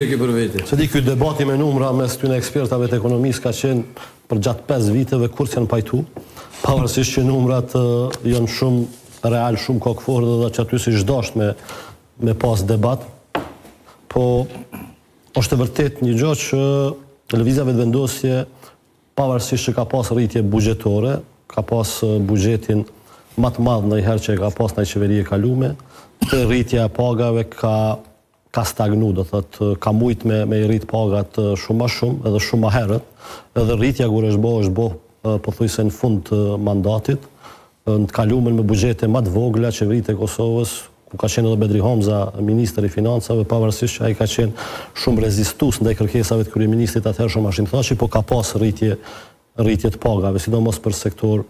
Se di ky debati me numra mes këtyre ekspertave të ekonomisë ka qenë për gjatë 5 viteve kur s'janë pajtu, pavarësisht që numrat janë shumë real, shumë kokëforë dhe që aty si çdasht me pas debat. Po është vërtet një gjë që lëvizja vetëvendosje, pavarësisht që ka pas rritje buxhetore, ka pas buxhetin më të madh ndonjëherë që ka pas ndaj qeverie kaluame, të rritja e pagave ka stagnu, do thotë, ka mujt me i rrit pagat shumë më shumë, edhe shumë më herët, edhe rritja kur është bo pothuajse në fund të mandatit, në të kaluamën me buxhete më të vogla, qeveritë e Kosovës, ku ka qenë edhe Bedri Homza, ministri i financave, pavarësisht që ai ka qenë shumë rezistues ndaj kërkesave të kryeministrit atëherë shumë Hashimthaçi, po ka pas rritje të pagave, sidomos për sektor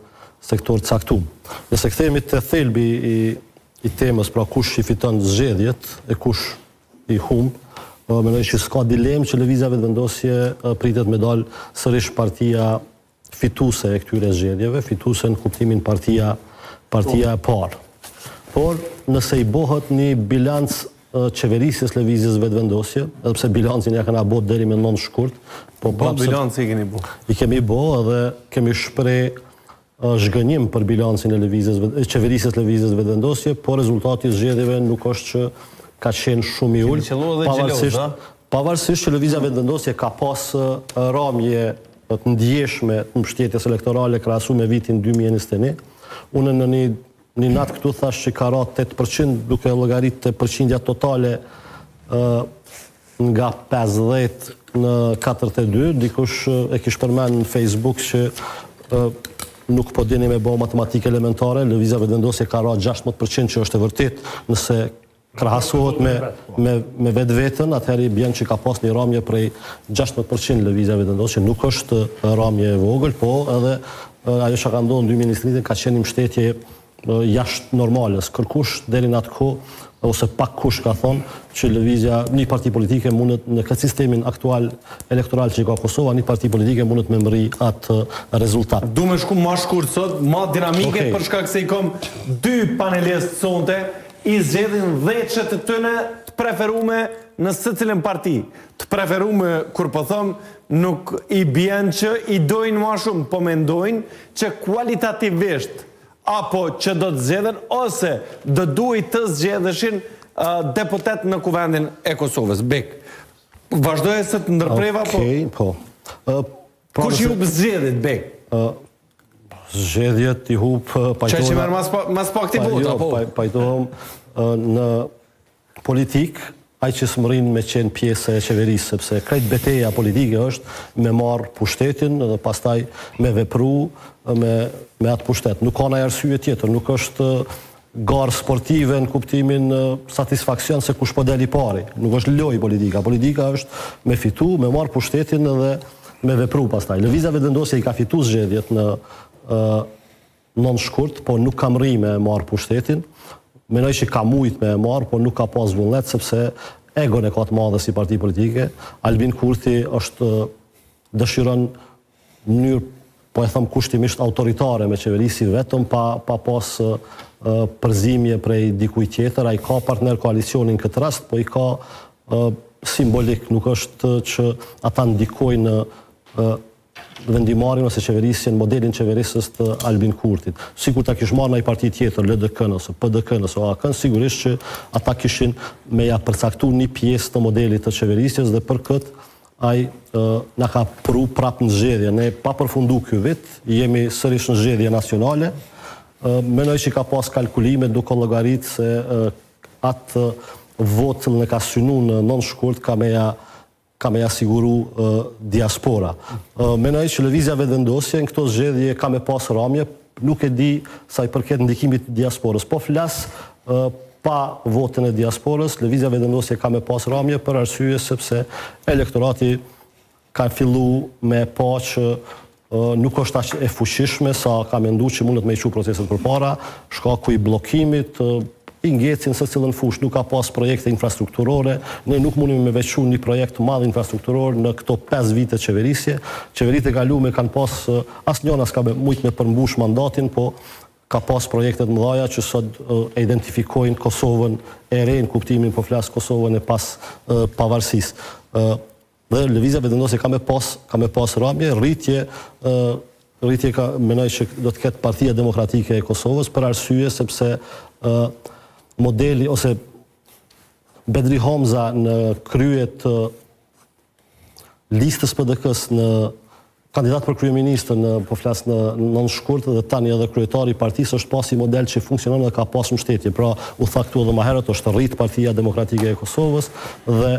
caktuar. Nëse kthehemi te thelbi i temës, pra kush i fiton zgjedhjet e kush i humb, mendoj që s'ka dilemë që lëvizja vetëvendosje pritet me dalë sërish partia fituese e këtyre zgjedhjeve, fituese në kuptimin partia e parë. Por nëse i bëhet një bilanc qeverisjes lëvizjes vetëvendosje, edhe pse bilancin ja kena bërë deri me 9 shkurt, po bilanci i keni bërë. I kemi bërë edhe kemi shpreh zhgënjim për bilancin e qeverisjes lëvizjes vetëvendosje, po rezultati i zgjedhjeve nuk është që ka qenë shumë i ulë, pavarësisht që lëvizja vetëvendosje ka pas ramje të ndjeshme të mbështetjes elektorale krahasuar me vitin 2021. Unë në një natë këtu thash që ka ra 8%, duke llogaritë përqindja totale nga 50 në 42, dikush e kish përmend në Facebook që nuk po dini me bë matematikë elementare, lëvizja vetëvendosje ka ra 16%, që është e vërtet, nëse krahasohet me vetveten, atëherë i bën që ka pas një ramje prej 16% lëvizja vetëvendosje, nuk është ramje e vogël, po edhe ajo që ka ndodhur në 2021 ka qenë një mbështetje jashtë normales. Kërkush deri në atë kohë, ose pak kush ka thonë që lëvizja, një parti politike mundet në këtë sistemin aktual elektoral që ka Kosova, një parti politike mundet me mri atë rezultat. Du me shku ma shkurt sot, ma dinamike, për shkak se i kom 2 panelistë sonte, i zgjedhin dheqet të tëne të preferume në secilën parti. Të preferume, kur po thom, nuk i bjen që i dojnë ma shumë, po mendojnë që kualitativisht apo që do të zgjedhen, ose do duhet të zgjedheshin deputet në kuvendin e Kosovës. Bek, vazhdoje se të ndërpreva, po. Kush ju zgjedhit, Bek? Zgjedhjet i hub pajtohen... Që merë mas pak t'i vota, po? Pajtohen në politik, ai që s'mërin me qenë pjesë e qeverisë, sepse krejt beteja politike është me marë pushtetin dhe pastaj me vepru me atë pushtet. Nuk ka ndonjë arsye tjetër, nuk është garë sportive në kuptimin satisfaksion se kush po deli pari. Nuk është lojë politika. Politika është me fitu, me marë pushtetin dhe me vepru pastaj. Lëvizja vetëvendosje i ka fitu zgjedhjet në 9 shkurt, po nuk ka mri me marë pushtetin. Menoj që ka mujt me marë, po nuk ka pas vullnet, sepse egon e ka të madhe si parti politike. Albin Kurthi është dëshiron mënyrë, po e thëmë kushtimisht autoritare me qeverisi vetëm, pa pas përzimje prej dikuj tjetër. A i ka partner koalicionin këtë rast, po i ka simbolik, nuk është që ata ndikojnë vendimarin ose qeverisjen, modelin qeverisës të Albin Kurthit. Sigur ta kish marrë në i parti tjetër, LDK-n ose PDK-n ose AK-n, sigurisht që ata kishin me ja përcaktu një pjesë të modelit të qeverisjes dhe për këtë ai na ka pru prap në zgjedhje. Ne pa përfundu ky vit, jemi sërish në zgjedhje nacionale. Mendoj që ka pas kalkulime duke llogaritë se atë votë në ka synu në 9 shkurt ka me ja siguru diaspora. Mendoj që lëvizja vetëvendosje në këto zgjedhje ka me pas ramje, nuk e di sa i përket ndikimit diasporës, po flas pa votën e diasporës, lëvizja vetëvendosje ka me pas ramje për arsye sepse elektorati ka fillu me pa që nuk është aq e fuqishme sa ka menduar që mundet me i çu proceset përpara, shkaku i bllokimit, i ngecin se cilën fush, nuk ka pas projekte infrastrukturore, ne nuk mundemi me veçu një projekt madh infrastrukturor në këto 5 vite qeverisje. Qeveritë e kaluame kanë pas, asnjëna s'ka mujt me përmbush mandatin, po ka pas projektet mëdhaja që sot e identifikojnë Kosovën e re në kuptimin po flas Kosovën e pas pavarësisë. dhe lëvizja vendosi ka me pas ramje, rritje ka menoj që do të ketë Partia Demokratike e Kosovës për arsye sepse modeli ose Bedri Homza në krye të listës PDK-s në kandidat për kryeministër po flas në nënshkurt dhe tani edhe kryetari i partisë është pasi model që funksionon dhe ka pasur mbështetje. Pra u tha këtu edhe më herët është rrit Partia Demokratike e Kosovës dhe